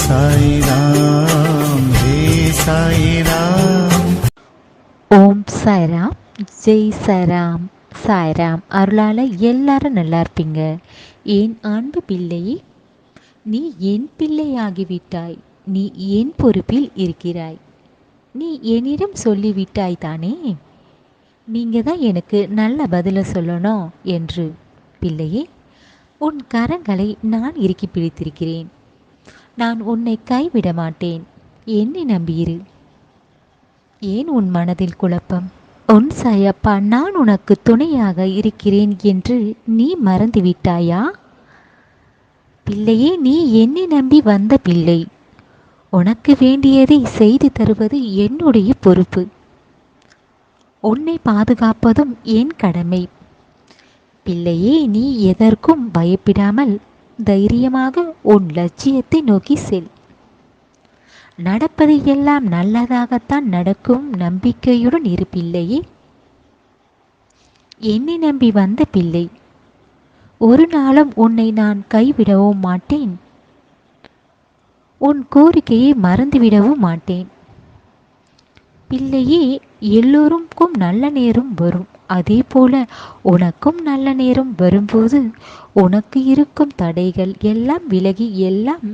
சாய்ராம் ஹே சாய்ராம். ஓம் சாய்ராம். ஜெய் சாய்ராம். சாய்ராம் அருளால் எல்லாரும் நல்லா இருப்பீங்க. என் அன்பு பிள்ளையே, நீ என் பிள்ளையாகிவிட்டாய். நீ என் பொறுப்பில் இருக்கிறாய். நீ என்னிடம் சொல்லிவிட்டாய் தானே, நீங்க தான் எனக்கு நல்ல பதிலை சொல்லணும் என்று. பிள்ளையே, உன் கரங்களை நான் இறுக்கி பிடித்திருக்கிறேன். நான் உன்னை கைவிட மாட்டேன். என்னை நம்பியிரு. ஏன் உன் மனதில் குழப்பம்? உன் சாயப்பா நான் உனக்கு துணையாக இருக்கிறேன் என்று நீ மறந்துவிட்டாயா? பிள்ளையே, நீ என்னை நம்பி வந்த பிள்ளை. உனக்கு வேண்டியதை செய்து தருவது என்னுடைய பொறுப்பு. உன்னை பாதுகாப்பதும் என் கடமை. பிள்ளையே, நீ எதற்கும் பயப்படாமல் தைரியமாக உன் லட்சியத்தை நோக்கி செல். நடப்பது எல்லாம் நல்லதாகத்தான் நடக்கும். நம்பிக்கையுடன் இரு பிள்ளையே. என்னை நம்பி வந்த பிள்ளை, ஒரு நாளும் உன்னை நான் கைவிடவும் மாட்டேன். உன் கோரிக்கையை மறந்துவிடவும் மாட்டேன். பிள்ளையே, எல்லோருக்கும் நல்ல நேரம் வரும். அதே போல உனக்கும் நல்ல நேரம் வரும்போது உனக்கு இருக்கும் தடைகள் எல்லாம் விலகி எல்லாம்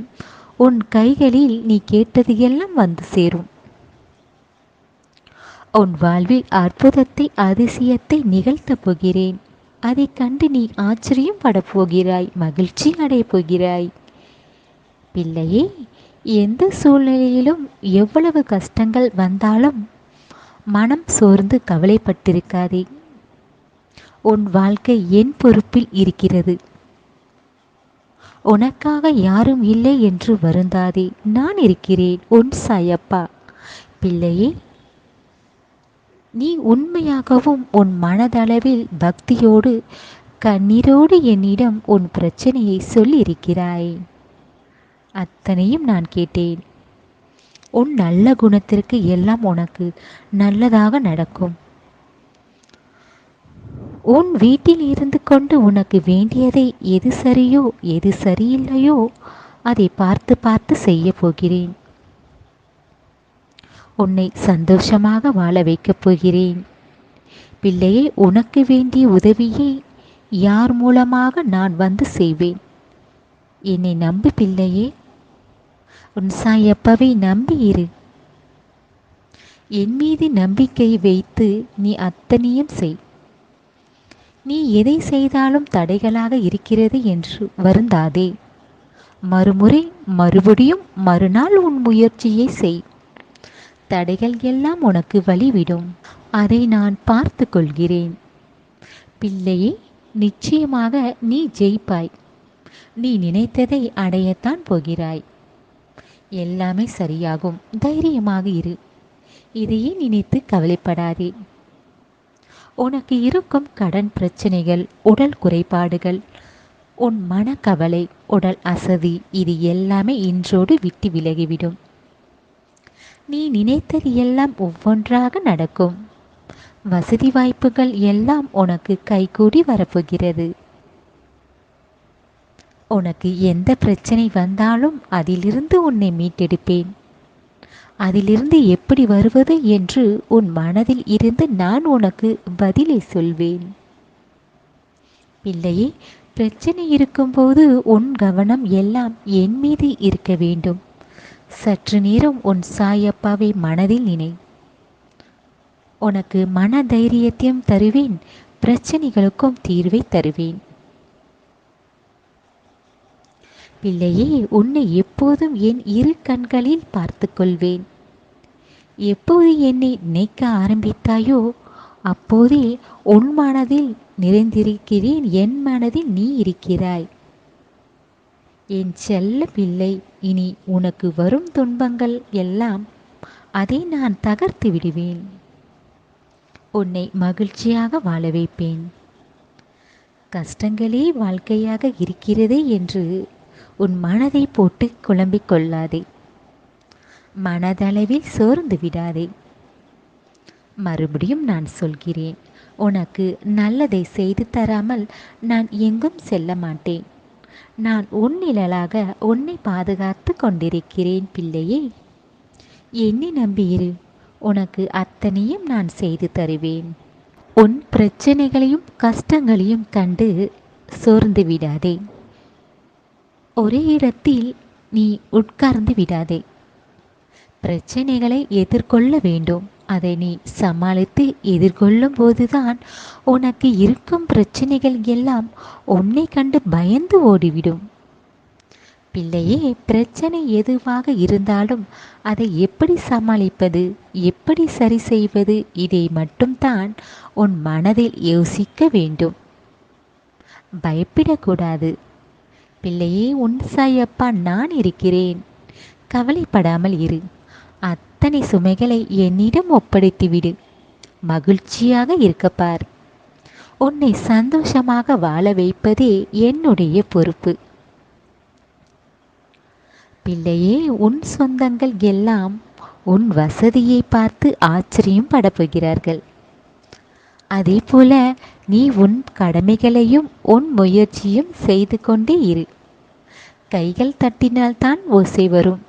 உன் கைகளில் நீ கேட்டது எல்லாம் வந்து சேரும். உன் வாழ்வில் அற்புதத்தை அதிசயத்தை நிகழ்த்தப் போகிறேன். அதை கண்டு நீ ஆச்சரியம் படப் போகிறாய், மகிழ்ச்சி அடையப் போகிறாய். பிள்ளையே, எந்த சூழ்நிலையிலும் எவ்வளவு கஷ்டங்கள் வந்தாலும் மனம் சோர்ந்து கவலைப்பட்டிருக்காதே. உன் வாழ்க்கை என் பொறுப்பில் இருக்கிறது. உனக்காக யாரும் இல்லை என்று வருந்தாதே. நான் இருக்கிறேன், உன் சாயப்பா. பிள்ளையே, நீ உண்மையாகவும் உன் மனதளவில் பக்தியோடு கண்ணீரோடு என்னிடம் உன் பிரச்சனையை சொல்லியிருக்கிறாய். அத்தனையும் நான் கேட்டேன். உன் நல்ல குணத்திற்கு எல்லாம் உனக்கு நல்லதாக நடக்கும். உன் வீட்டில் இருந்து கொண்டு உனக்கு வேண்டியதை எது சரியோ எது சரியில்லையோ அதை பார்த்து பார்த்து செய்ய போகிறேன். உன்னை சந்தோஷமாக வாழ வைக்கப் போகிறேன். பிள்ளையே, உனக்கு வேண்டிய உதவியை யார் மூலமாக நான் வந்து செய்வேன். என்னை நம்பு பிள்ளையே. உன் சாயப்பாவை நம்பி இரு. என் மீது நம்பிக்கை வைத்து நீ அத்தனையும் செய். நீ எதை செய்தாலும் தடைகளாக இருக்கிறது என்று வருந்தாதே. மறுமுறை மறுபடியும் மறுநாள் உன் முயற்சியை செய். தடைகள் எல்லாம் உனக்கு வழிவிடும். அதை நான் பார்த்து கொள்கிறேன். பிள்ளையே, நிச்சயமாக நீ ஜெயிப்பாய். நீ நினைத்ததை அடையத்தான் போகிறாய். எல்லாமே சரியாகும். தைரியமாக இரு. இதையே நினைத்து கவலைப்படாதே. உனக்கு இருக்கும் கடன் பிரச்சனைகள், உடல் குறைபாடுகள், உன் மனக்கவலை, உடல் அசதி, இது எல்லாமே இன்றோடு விட்டு விலகிவிடும். நீ நினைத்தது எல்லாம் ஒவ்வொன்றாக நடக்கும். வசதி வாய்ப்புகள் எல்லாம் உனக்கு கைகூடி வரப்போகிறது. உனக்கு எந்த பிரச்சனை வந்தாலும் அதிலிருந்து உன்னை மீட்டெடுப்பேன். அதிலிருந்து எப்படி வருவது என்று உன் மனதில் இருந்து நான் உனக்கு பதிலை சொல்வேன். பிள்ளையே, பிரச்சனை இருக்கும்போது உன் கவனம் எல்லாம் என் மீது இருக்க வேண்டும். சற்று நேரம் உன் சாயப்பாவை மனதில் நினை. உனக்கு மன தைரியத்தையும் தருவேன். பிரச்சனைகளுக்கும் தீர்வை தருவேன். பிள்ளையே, உன்னை எப்போதும் என் இரு கண்களில் பார்த்து கொள்வேன். எப்போது என்னை நினைக்க ஆரம்பித்தாயோ அப்போதே உன் மனதில் நிறைந்திருக்கிறேன். என் மனதில் நீ இருக்கிறாய். என் செல்ல பிள்ளை, இனி உனக்கு வரும் துன்பங்கள் எல்லாம் அதை நான் தகர்த்து விடுவேன். உன்னை மகிழ்ச்சியாக வாழ வைப்பேன். கஷ்டங்களே வாழ்க்கையாக இருக்கிறதே என்று உன் மனதை போட்டு குழம்பிக் கொள்ளாதே. மனதளவில் சோர்ந்து விடாதே. மறுபடியும் நான் சொல்கிறேன், உனக்கு நல்லதை செய்து தராமல் நான் எங்கும் செல்ல மாட்டேன். நான் உன் நிழலாக உன்னை பாதுகாத்து கொண்டிருக்கிறேன் பிள்ளையே. என்னை நம்பியிரு, உனக்கு அத்தனையும் நான் செய்து தருவேன். உன் பிரச்சனைகளையும் கஷ்டங்களையும் கண்டு சோர்ந்து விடாதே. ஒரே இடத்தில் நீ உட்கார்ந்து விடாதே. பிரச்சனைகளை எதிர்கொள்ள வேண்டும். அதை நீ சமாளித்து எதிர்கொள்ளும் போதுதான் உனக்கு இருக்கும் பிரச்சனைகள் எல்லாம் உன்னை கண்டு பயந்து ஓடிவிடும். பிள்ளையே, பிரச்சனை எதுவாக இருந்தாலும் அதை எப்படி சமாளிப்பது, எப்படி சரி செய்வது, இதை மட்டும்தான் உன் மனதில் யோசிக்க வேண்டும். பயப்படக்கூடாது. பிள்ளையே, உன் சாயப்பா நான் இருக்கிறேன். கவலைப்படாமல் இரு. அத்தனை சுமைகளை என்னிடம் ஒப்படைத்துவிடு. மகிழ்ச்சியாக இருக்கப்பார். உன்னை சந்தோஷமாக வாழ வைப்பதே என்னுடைய பொறுப்பு. பிள்ளையே, உன் சொந்தங்கள் எல்லாம் உன் வசதியை பார்த்து ஆச்சரியம் படப்போகிறார்கள். அதே போல நீ உன் கடமைகளையும் உன் முயற்சியும் செய்து கொண்டே இரு. கைகள் தட்டினால்தான் ஓசை வரும்.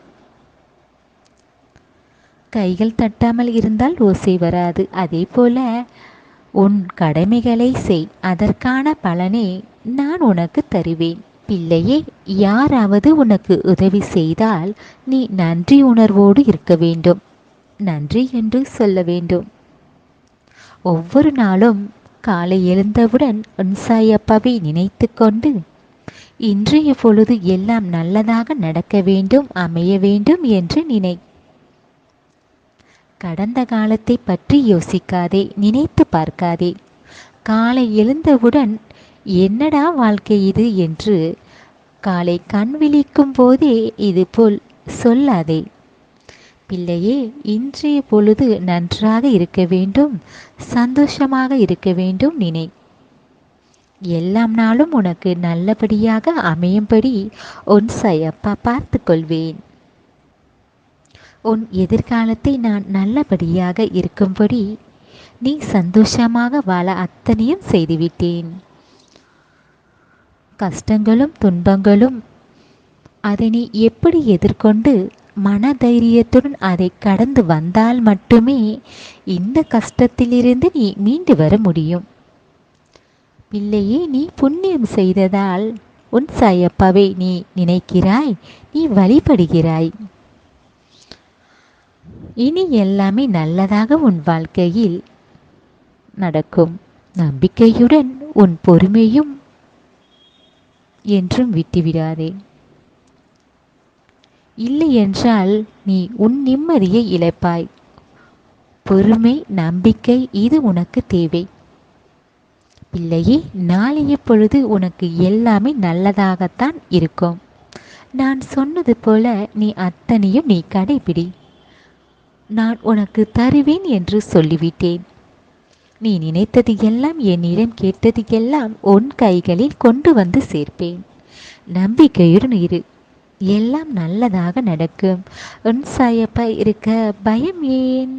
கைகள் தட்டாமல் இருந்தால் ஓசை வராது. அதே போல உன் கடமைகளை செய். அதற்கான பலனை நான் உனக்கு தருவேன். பிள்ளையே, யாராவது உனக்கு உதவி செய்தால் நீ நன்றி உணர்வோடு இருக்க வேண்டும். நன்றி என்று சொல்ல வேண்டும். ஒவ்வொரு நாளும் காலை எழுந்தவுடன் உன் சாயப்பாவை நினைத்து கொண்டு இன்றைய பொழுது எல்லாம் நல்லதாக நடக்க வேண்டும், அமைய வேண்டும் என்று நினை. கடந்த காலத்தை பற்றி யோசிக்காதே, நினைத்து பார்க்காதே. காலை எழுந்தவுடன் என்னடா வாழ்க்கை இது என்று காலை கண் விழிக்கும் போதே இது போல் சொல்லாதே. பிள்ளையே, இன்றைய பொழுது நன்றாக இருக்க வேண்டும், சந்தோஷமாக இருக்க வேண்டும் நினை. எல்லாம் நாளும் உனக்கு நல்லபடியாக அமையும்படி உன் சாயப்பா பார்த்து கொள்வேன். உன் எதிர்காலத்தை நான் நல்லபடியாக இருக்கும்படி நீ சந்தோஷமாக வாழ அத்தனையும் செய்துவிட்டேன். கஷ்டங்களும் துன்பங்களும் அதை நீ எப்படி எதிர்கொண்டு மன தைரியத்துடன் அதை கடந்து வந்தால் மட்டுமே இந்த கஷ்டத்திலிருந்து நீ மீண்டு வர முடியும். பிள்ளையே, நீ புண்ணியம் செய்ததால் உன் சாயப்பாவை நீ நினைக்கிறாய், நீ வழிபடுகிறாய். இனி எல்லாமே நல்லதாக உன் வாழ்க்கையில் நடக்கும். நம்பிக்கையுடன் உன் பொறுமையும் என்றும் விட்டுவிடாதே. இல்லை என்றால் நீ உன் நிம்மதியை இழப்பாய். பொறுமை, நம்பிக்கை இது உனக்கு தேவை. பிள்ளையே, நாளைய பொழுது உனக்கு எல்லாமே நல்லதாகத்தான் இருக்கும். நான் சொன்னது போல நீ அத்தனையும் நீ கடைபிடி. நான் உனக்கு தருவேன் என்று சொல்லிவிட்டேன். நீ நினைத்தது எல்லாம், என்னிடம் கேட்டது எல்லாம் உன் கைகளில் கொண்டு வந்து சேர்ப்பேன். நம்பிக்கையுடன் இரு. எல்லாம் நல்லதாக நடக்கும். உன் சாயப்பா இருக்க பயம் ஏன்?